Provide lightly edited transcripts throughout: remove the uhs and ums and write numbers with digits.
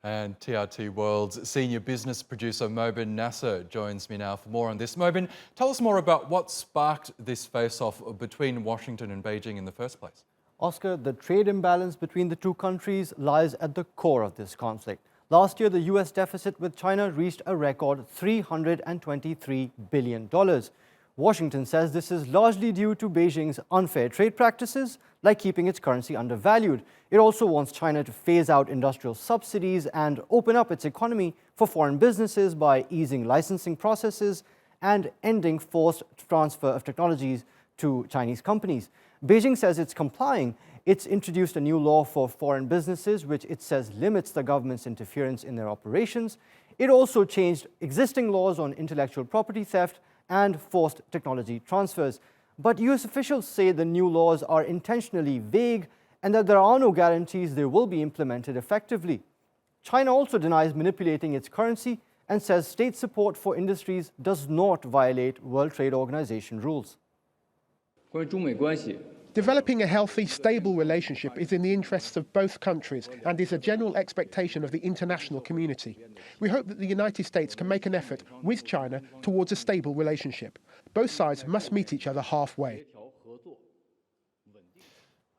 And TRT World's senior business producer Mobin Nasir joins me now for more on this. Mobin, tell us more about what sparked this face-off between Washington and Beijing in the first place. Oscar, the trade imbalance between the two countries lies at the core of this conflict. Last year, the US deficit with China reached a record $323 billion. Washington says this is largely due to Beijing's unfair trade practices, like keeping its currency undervalued. It also wants China to phase out industrial subsidies and open up its economy for foreign businesses by easing licensing processes and ending forced transfer of technologies to Chinese companies. Beijing says it's complying. It's introduced a new law for foreign businesses, which it says limits the government's interference in their operations. It also changed existing laws on intellectual property theft and forced technology transfers. But US officials say the new laws are intentionally vague and that there are no guarantees they will be implemented effectively. China also denies manipulating its currency and says state support for industries does not violate World Trade Organization rules. Developing a healthy, stable relationship is in the interests of both countries and is a general expectation of the international community. We hope that the United States can make an effort with China towards a stable relationship. Both sides must meet each other halfway.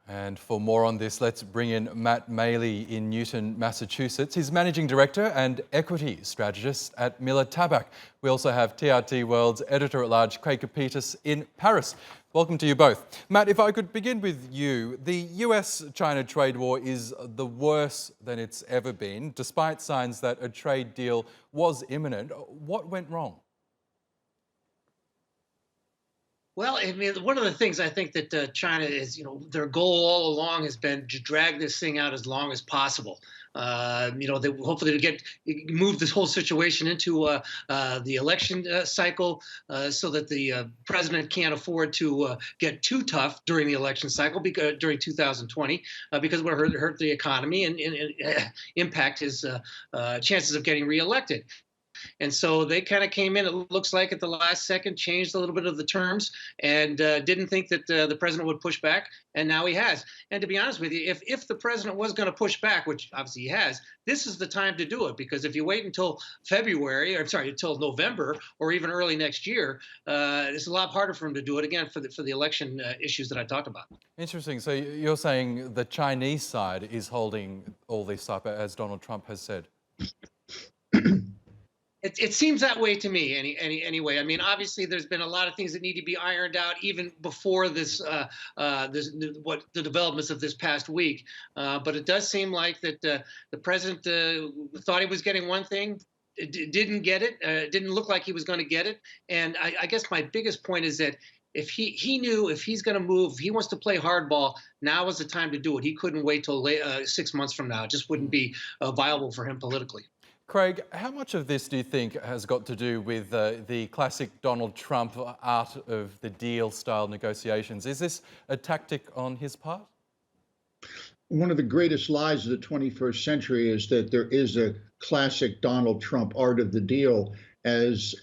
And for more on this, let's bring in Matt Maley in Newton, Massachusetts. He's Managing Director and Equity Strategist at Miller Tabak. We also have TRT World's Editor-at-Large, Copetas, in Paris. Welcome to you both. Matt, if I could begin with you. The US-China trade war is the worst than it's ever been, despite signs that a trade deal was imminent. What went wrong? Well, I mean, one of the things I think that China is, their goal all along has been to drag this thing out as long as possible. They hopefully to move this whole situation into the election cycle so that the president can't afford to get too tough during the election cycle during 2020 because it would hurt the economy and impact his chances of getting reelected. And so they kind of came in, it looks like, at the last second, changed a little bit of the terms, and didn't think that the president would push back, and now he has. And to be honest with you, if the president was going to push back, which obviously he has, this is the time to do it, because if you wait until until November or even early next year, it's a lot harder for him to do it again for the election issues that I talked about. Interesting. So you're saying the Chinese side is holding all this up, as Donald Trump has said? It seems that way to me, anyway. I mean, obviously, there's been a lot of things that need to be ironed out even before the developments of this past week. But it does seem like that the president thought he was getting one thing, didn't get it. Didn't look like he was going to get it. And I guess my biggest point is that if he knew if he's going to move, if he wants to play hardball, now is the time to do it. He couldn't wait till 6 months from now. It just wouldn't be viable for him politically. Craig, how much of this do you think has got to do with the classic Donald Trump art of the deal style negotiations? Is this a tactic on his part? One of the greatest lies of the 21st century is that there is a classic Donald Trump art of the deal. As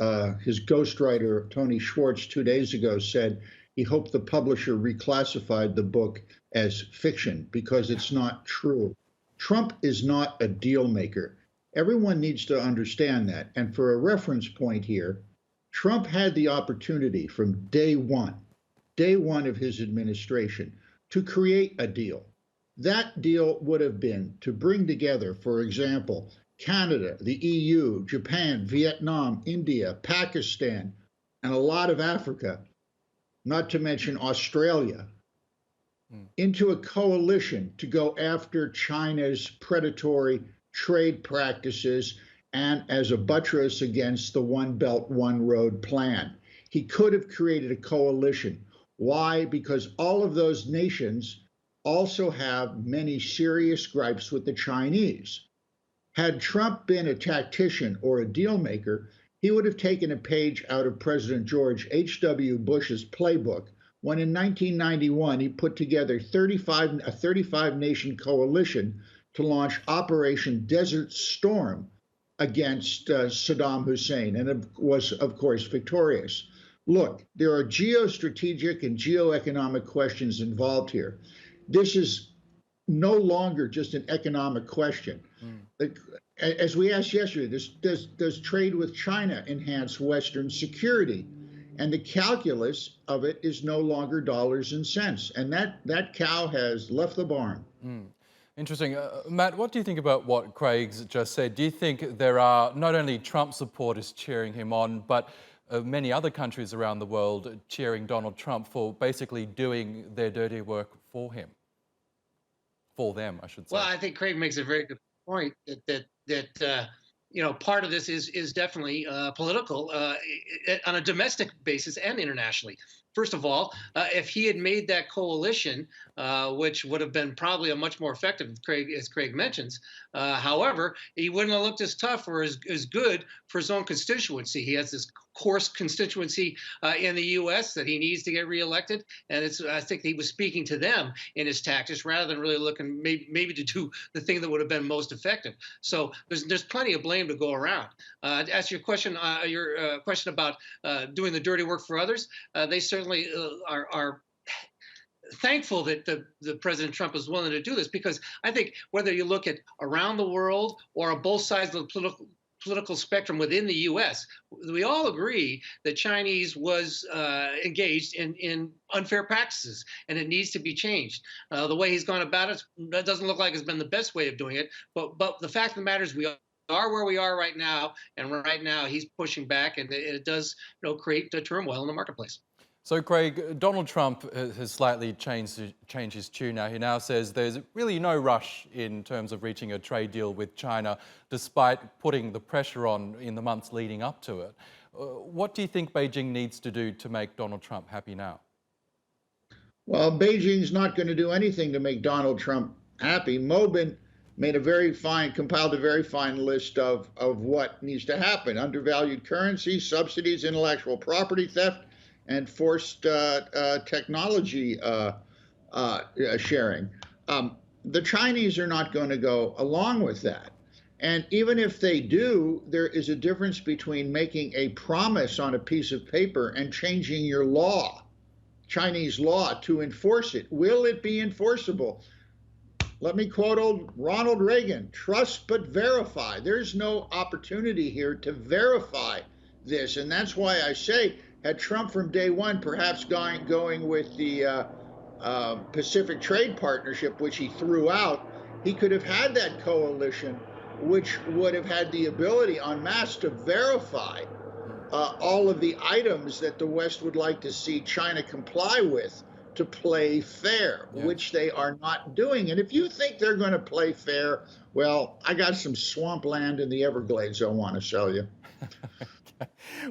his ghostwriter, Tony Schwartz, 2 days ago said, he hoped the publisher reclassified the book as fiction because it's not true. Trump is not a deal maker. Everyone needs to understand that. And for a reference point here, Trump had the opportunity from day one of his administration, to create a deal. That deal would have been to bring together, for example, Canada, the EU, Japan, Vietnam, India, Pakistan, and a lot of Africa, not to mention Australia, into a coalition to go after China's predatory trade practices and as a buttress against the One Belt, One Road plan. He could have created a coalition. Why? Because all of those nations also have many serious gripes with the Chinese. Had Trump been a tactician or a deal maker, he would have taken a page out of President George H.W. Bush's playbook when in 1991 he put together a 35-nation coalition to launch Operation Desert Storm against Saddam Hussein, and was, of course, victorious. Look, there are geostrategic and geoeconomic questions involved here. This is no longer just an economic question. as we asked yesterday, does trade with China enhance Western security? And the calculus of it is no longer dollars and cents. And that cow has left the barn. Interesting. Matt, what do you think about what Craig's just said? Do you think there are not only Trump supporters cheering him on, but many other countries around the world cheering Donald Trump for basically doing their dirty work for him? For them, I should say. Well, I think Craig makes a very good point that part of this is definitely political on a domestic basis and internationally. First of all, if he had made that coalition, which would have been probably a much more effective, as Craig mentions, however, he wouldn't have looked as tough or as good for his own constituency. He has this coarse constituency in the U.S. that he needs to get reelected, and I think he was speaking to them in his tactics rather than really looking maybe to do the thing that would have been most effective. So there's plenty of blame to go around. To answer your question about doing the dirty work for others, they certainly are thankful that the President Trump is willing to do this, because I think whether you look at around the world or on both sides of the political spectrum within the U.S., we all agree that Chinese was engaged in unfair practices, and it needs to be changed. The way he's gone about it, that doesn't look like it's been the best way of doing it. But the fact of the matter is, we are where we are right now, and right now he's pushing back, and it does create turmoil in the marketplace. So, Craig, Donald Trump has slightly changed his tune now. He now says there's really no rush in terms of reaching a trade deal with China, despite putting the pressure on in the months leading up to it. What do you think Beijing needs to do to make Donald Trump happy now? Well, Beijing's not going to do anything to make Donald Trump happy. Mobin made compiled a very fine list of what needs to happen: undervalued currency, subsidies, intellectual property theft, and forced technology sharing. The Chinese are not going to go along with that. And even if they do, there is a difference between making a promise on a piece of paper and changing your law, Chinese law, to enforce it. Will it be enforceable? Let me quote old Ronald Reagan: trust but verify. There's no opportunity here to verify this. And that's why I say, had Trump from day one perhaps going with the Pacific Trade Partnership, which he threw out, he could have had that coalition, which would have had the ability en masse to verify all of the items that the West would like to see China comply with to play fair, which they are not doing. And if you think they're going to play fair, well, I got some swampland in the Everglades I want to sell you.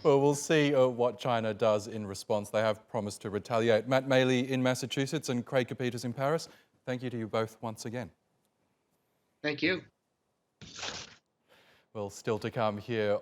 Well, we'll see what China does in response. They have promised to retaliate. Matt Maley in Massachusetts and Craig Copetas in Paris, thank you to you both once again. Thank you. Well, still to come here.